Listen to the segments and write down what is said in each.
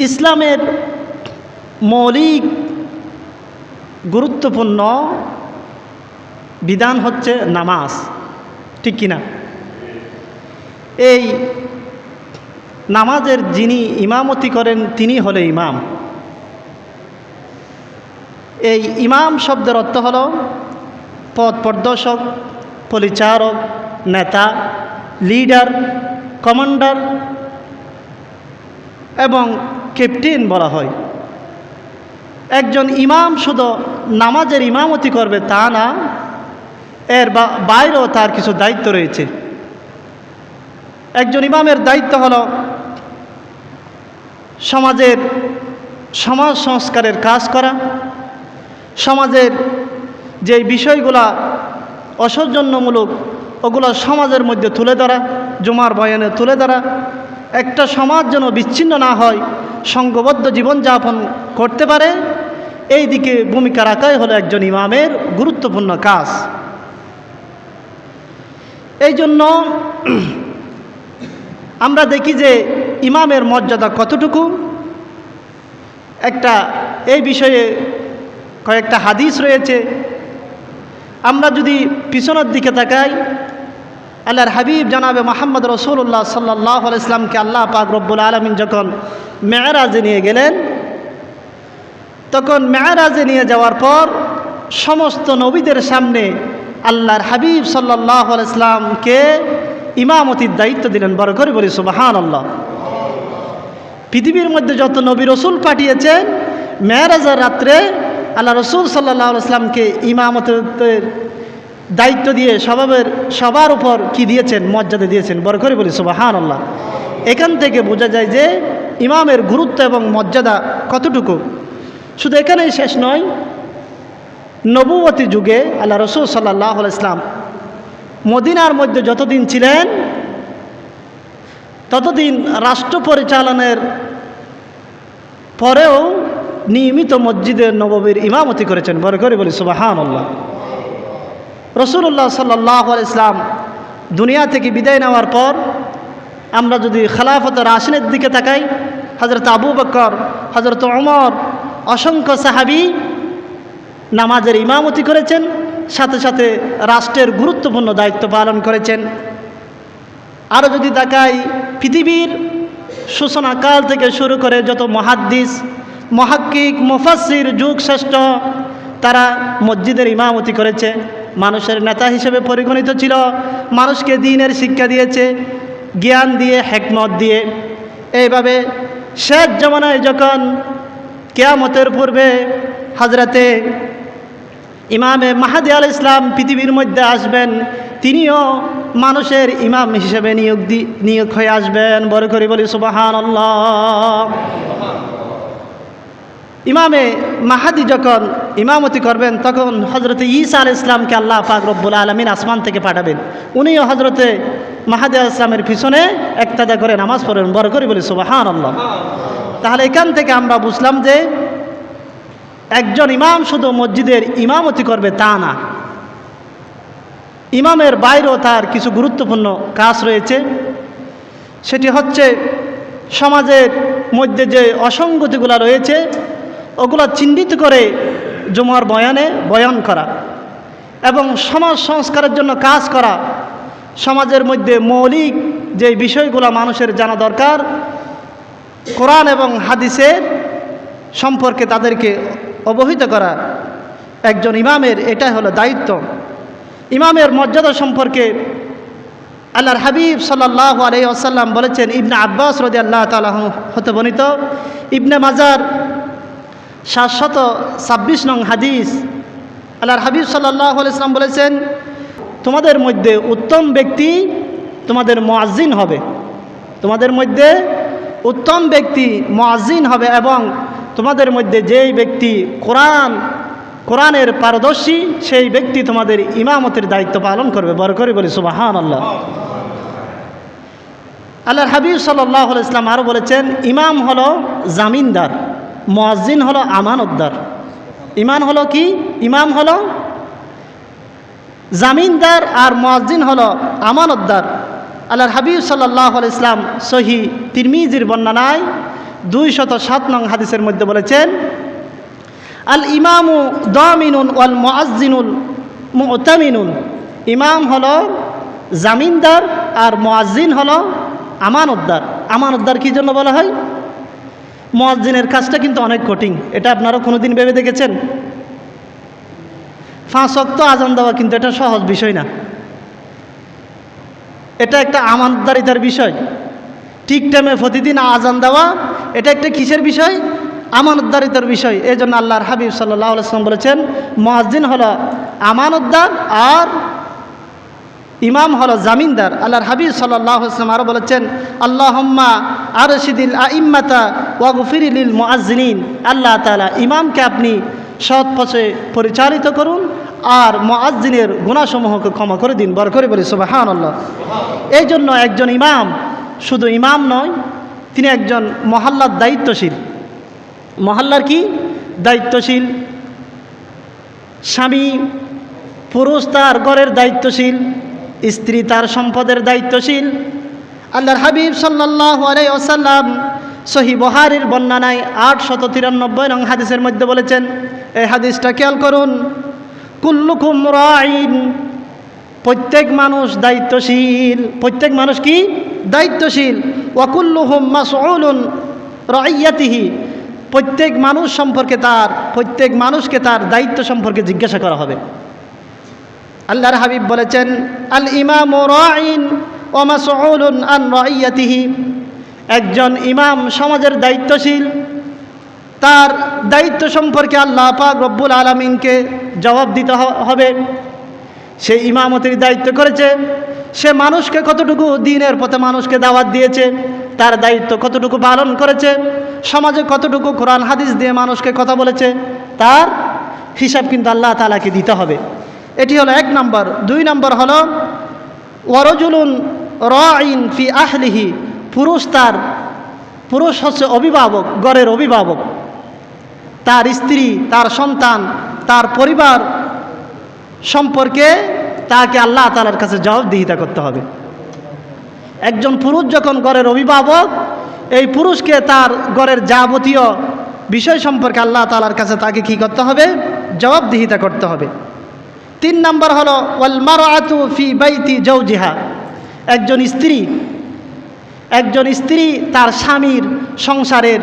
ইসলামের মৌলিক গুরুত্বপূর্ণ বিধান হচ্ছে নামাজ, ঠিক কিনা? এই নামাজের যিনি ইমামতি করেন তিনি হলো ইমাম। এই ইমাম শব্দের অর্থ হল পথ প্রদর্শক, পরিচারক, নেতা, লিডার, কমান্ডার এবং ক্যাপ্টেন বলা হয়। একজন ইমাম শুধু নামাজের ইমামতি করবে তা না, এর বাইরেও তার কিছু দায়িত্ব রয়েছে। একজন ইমামের দায়িত্ব হল সমাজের সমাজ সংস্কারের কাজ করা, সমাজের যে বিষয়গুলা অসৌজন্যমূলক ওগুলো সমাজের মধ্যে তুলে ধরা, জুমার বয়ানে তুলে ধরা, একটা সমাজ যেন বিচ্ছিন্ন না হয়, সংঘবদ্ধ জীবনযাপন করতে পারে, এই দিকে ভূমিকা রাখাই হলো একজন ইমামের গুরুত্বপূর্ণ কাজ। এই জন্য আমরা দেখি যে ইমামের মর্যাদা কতটুকু। এই বিষয়ে কয়েকটা হাদিস রয়েছে। আমরা যদি পিছনের দিকে তাকাই, আল্লাহর হাবিব জনাবে মুহাম্মদ রাসূলুল্লাহ সাল্লাল্লাহু আলাইহি ওয়াসাল্লামকে আল্লাহ পাক রব্বুল আলামিন যখন মেরাজে নিয়ে গেলেন, তখন মেরাজে নিয়ে যাওয়ার পর সমস্ত নবীদের সামনে আল্লাহর হাবিব সাল্লাল্লাহু আলাইহি ওয়াসাল্লামকে ইমামতির দায়িত্ব দিলেন। বড় করে বলি সুবহানাল্লাহ। পৃথিবীর মধ্যে যত নবী রসুল পাঠিয়েছেন, মেরাজের রাত্রে আল্লাহ রসুল সাল্লাল্লাহু আলাইহি ওয়াসাল্লামকে ইমামতের দায়িত্ব দিয়ে সবার উপর কি দিয়েছেন? মর্যাদা দিয়েছেন। বড় করে বলি সুবহানাল্লাহ। এখান থেকে বোঝা যায় যে ইমামের গুরুত্ব এবং মর্যাদা কতটুকু। শুধু এখানেই শেষ নয়, নবুয়তি যুগে আল্লাহ রসুল সাল্লাল্লাহু আলাইহি ওয়াসাল্লাম মদিনার মধ্যে যতদিন ছিলেন ততদিন রাষ্ট্র পরিচালনের পরেও নিয়মিত মসজিদে নববীর ইমামতি করেছেন। বড় করে বলি সুবহানাল্লাহ। রাসূলুল্লাহ সাল্লাল্লাহু আলাইহি ওয়াসাল্লাম দুনিয়া থেকে বিদায় নেওয়ার পর আমরা যদি খেলাফতের আসনের দিকে তাকাই, হযরত আবু বকর, হযরত ওমর, অসংখ্য সাহাবী নামাজের ইমামতি করেছেন, সাথে সাথে রাষ্ট্রের গুরুত্বপূর্ণ দায়িত্ব পালন করেছেন। আরও যদি তাকাই, পৃথিবীর সূচনাকাল থেকে শুরু করে যত মুহাদ্দিস, মুহাক্কিক, মুফাসসির, যুগ শ্রেষ্ঠ, তারা মসজিদের ইমামতি করেছে, মানুষের নেতা হিসেবে পরিগণিত ছিল, মানুষকে দ্বীনের শিক্ষা দিয়েছে, জ্ঞান দিয়ে, হিকমত দিয়ে। এইভাবে শেষ জামানায় যখন কিয়ামতের পূর্বে হযরতে ইমামে মাহদী আলাইহিস সালাম পৃথিবীর মধ্যে আসবেন, তিনিও মানুষের ইমাম হিসেবে নিয়োগ হয়ে আসবেন। বড় করে বলি সুবহানাল্লাহ। ইমামে মাহাদি যখন ইমামতি করবেন, তখন হযরতে ঈসা আলাইহিস সালামকে আল্লাহ পাক রব্বুল আলামিন আসমান থেকে পাঠাবেন। উনিও হযরতে মাহাদি আলাইহিস সালামের পিছনে ইক্তেদা করে নামাজ পড়বেন। বড় করে বলি সুবহানাল্লাহ। তাহলে এখান থেকে আমরা বুঝলাম যে একজন ইমাম শুধু মসজিদের ইমামতি করবে তা না, ইমামের বাইরেও তার কিছু গুরুত্বপূর্ণ কাজ রয়েছে। সেটি হচ্ছে সমাজের মধ্যে যে অসঙ্গতিগুলো রয়েছে ওগুলো চিহ্নিত করে জুমার বয়ানে বয়ান করা এবং সমাজ সংস্কারের জন্য কাজ করা। সমাজের মধ্যে মৌলিক যে বিষয়গুলো মানুষের জানা দরকার, কোরআন এবং হাদিসের সম্পর্কে তাদেরকে অবহিত করা একজন ইমামের এটাই হলো দায়িত্ব। ইমামের মর্যাদা সম্পর্কে আল্লাহর হাবিব সাল্লাল্লাহু আলাইহি ওয়াসাল্লাম বলেছেন, ইবনে আব্বাস রাদিয়াল্লাহু তাআলা হতে বর্ণিত, ইবনে মাজার 726 নং হাদিস, আল্লাহর হাবিব সাল্লাল্লাহু আলাইহি ওয়াসাল্লাম বলেছেন, তোমাদের মধ্যে উত্তম ব্যক্তি তোমাদের মুয়াজ্জিন হবে, তোমাদের মধ্যে উত্তম ব্যক্তি মুয়াজ্জিন হবে এবং তোমাদের মধ্যে যেই ব্যক্তি কোরআনের পারদর্শী সেই ব্যক্তি তোমাদের ইমামতের দায়িত্ব পালন করবে। বড় করে বলি সুবহানাল্লাহ। আল্লাহর হাবিব সাল্লাল্লাহু আলাইহি ওয়াসাল্লাম আরও বলেছেন, ইমাম হলো জামিনদার, মুয়াজ্জিন হলো আমানতদার। ইমাম হলো কি? ইমাম হলো জামিনদার আর মুয়াজ্জিন হলো আমানতদার। আল্লাহর হাবিব সাল্লাল্লাহু আলাইহি ওয়াসাল্লাম সহিহ তিরমিজির বর্ণনায় 207 নং হাদিসের মধ্যে বলেছেন, আল ইমামু দামিনুন ওয়াল মুআজ্জিনুল মুতামিনুন। ইমাম হলো জামিনদার আর মুআজ্জিন হলো আমানতদার। আমানতদার কী জন্য বলা হয়? মুআজ্জিনের কাজটা কিন্তু অনেক কঠিন। এটা আপনারা কোনোদিন ভেবে দেখেছেন? 5 ওয়াক্ত আজান দেওয়া কিন্তু এটা সহজ বিষয় না। এটা একটা আমানতদারিতার বিষয়। ঠিক টাইমে প্রতিদিন আজান দেওয়া এটা একটা কিসের বিষয়? আমানতদারিতার বিষয়। এই জন্য আল্লাহর হাবিব সাল্লাল্লাহু আলাইহি ওয়াসাল্লাম বলেছেন, মুয়াজ্জিন হলো আমানতদার আর ইমাম হলো জামিনদার। আল্লাহর হাবিব সাল্লাল্লাহু আলাইহি ওয়াসাল্লাম আরও বলেছেন, আল্লাহুম্মা আরশিদিল আইম্মাতা ওয়াগফির লিল মুআজ্জিনিন। আল্লাহ তাআলা ইমামকে আপনি সৎ পথে পরিচালিত করুন আর মুআজ্জিনের গুনাহসমূহকে ক্ষমা করে দিন। বড় করে বলি সুবহানাল্লাহ। এই জন্য একজন ইমাম শুধু ইমাম নয়, তিনি একজন মহল্লার দায়িত্বশীল। মহল্লার কি দায়িত্বশীল? স্বামী পুরুষ তার ঘরের দায়িত্বশীল, স্ত্রী তার সম্পদের দায়িত্বশীল। আল্লাহর হাবিব সাল্লাল্লাহু আলাইহি ওয়াসাল্লাম সহিহ বুখারীর বর্ণনায় 893 নং হাদিসের মধ্যে বলেছেন, এই হাদিসটা খেয়াল করুন, কুল্লুকুম রাঈন। প্রত্যেক মানুষ দায়িত্বশীল। প্রত্যেক মানুষ কি দায়িত্বশীল। ওয়া কুল্লুহুম মাসউলুন রাইয়াতিহি। প্রত্যেক মানুষ সম্পর্কে প্রত্যেক মানুষকে তার দায়িত্ব সম্পর্কে জিজ্ঞাসা করা হবে। আল্লাহর হাবিব বলেছেন, আল ইমামু রাঈন ওয়া মাসউলুন আন রাইয়াতিহি। একজন ইমাম সমাজের দায়িত্বশীল, তার দায়িত্ব সম্পর্কে আল্লাহ পাক রব্বুল আলামিনকে জবাব দিতে হবে। সে ইমামতির দায়িত্ব করেছে, সে মানুষকে কতটুকু দ্বীনের পথে মানুষকে দাওয়াত দিয়েছে, তার দায়িত্ব কতটুকু পালন করেছে, সমাজে কতটুকু কোরআন হাদিস দিয়ে মানুষকে কথা বলেছে, তার হিসাব কিন্তু আল্লাহ তাআলাকে দিতে হবে। এটি হলো 1 নম্বর। 2 নম্বর হলো ওয়ারজুলুন রাঈন ফি আহলিহি। পুরুষ হচ্ছে অভিভাবক, ঘরের অভিভাবক। তার স্ত্রী, তার সন্তান, তার পরিবার সম্পর্কে তাকে আল্লাহ তাআলার কাছে জবাবদিহিতা করতে হবে। একজন পুরুষ যখন ঘরের অভিভাবক, এই পুরুষকে তার ঘরের যাবতীয় বিষয় সম্পর্কে আল্লাহ তাআলার কাছে তাকে কি করতে হবে? জবাবদিহিতা করতে হবে। 3 নম্বর হলো ওয়াল মারআতু ফি বাইতি জাওজিহা। একজন স্ত্রী তার স্বামীর সংসারের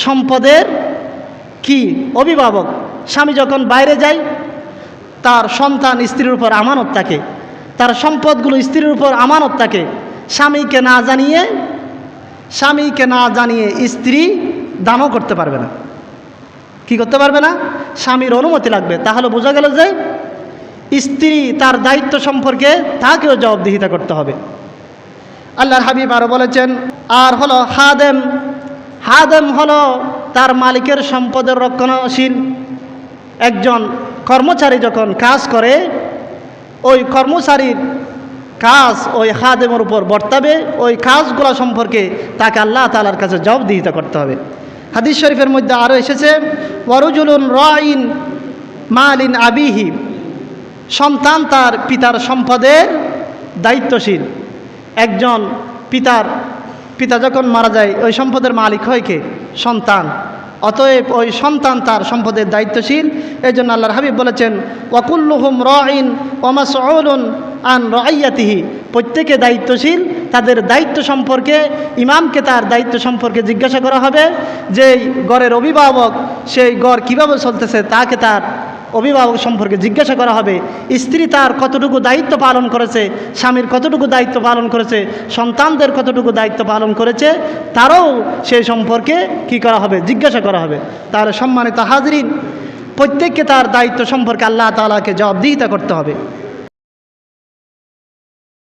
সম্পদের কি অভিভাবক। স্বামী যখন বাইরে যায়, তার সন্তান স্ত্রীর উপর আমানত থাকে, তার সম্পদগুলো স্ত্রীর উপর আমানত থাকে। স্বামীকে না জানিয়ে স্ত্রী দানও করতে পারবে না। কি করতে পারবে না? স্বামীর অনুমতি লাগবে। তাহলে বোঝা গেল যে স্ত্রী তার দায়িত্ব সম্পর্কে তাকেও জবাবদিহিতা করতে হবে। আল্লাহর হাবিব আরও বলেছেন, আর হলো হাদেম হলো তার মালিকের সম্পদের রক্ষণশীল। একজন কর্মচারী যখন কাজ করে, ওই কর্মচারীর কাজ ওই খাদেমের উপর বর্তাবে। ওই কাজগুলো সম্পর্কে তাকে আল্লাহ তাআলার কাছে জবাবদিহিতা করতে হবে। হাদিস শরীফের মধ্যে আরও এসেছে, ওয়ারজুলুন রাঈন মালিন আবিহি। সন্তান তার পিতার সম্পদের দায়িত্বশীল। একজন পিতা যখন মারা যায়, ওই সম্পদের মালিক হয় কে? সন্তান। অতএব ওই সন্তান তার সম্পদের দায়িত্বশীল। এই জন্য আল্লাহর হাবিব বলেছেন, ওয়াকুল্লুহুম রাঈন ওয়া মাসউলুন আন রাইয়াতিহি। প্রত্যেকে দায়িত্বশীল, তাদের দায়িত্ব সম্পর্কে ইমামকে তার দায়িত্ব সম্পর্কে জিজ্ঞাসা করা হবে। যেই ঘরের অভিভাবক, সেই ঘর কীভাবে চলতেছে তাকে তার অভিভাবক সম্পর্কে জিজ্ঞাসা করা হবে। স্ত্রী তার কতটুকু দায়িত্ব পালন করেছে, স্বামীর কতটুকু দায়িত্ব পালন করেছে, সন্তানদের কতটুকু দায়িত্ব পালন করেছে, তারও সেই সম্পর্কে কি করা হবে? জিজ্ঞাসা করা হবে। তার সম্মানিত হাজরিন, প্রত্যেককে তার দায়িত্ব সম্পর্কে আল্লাহ তাআলাকে জবাবদিহিতা করতে হবে।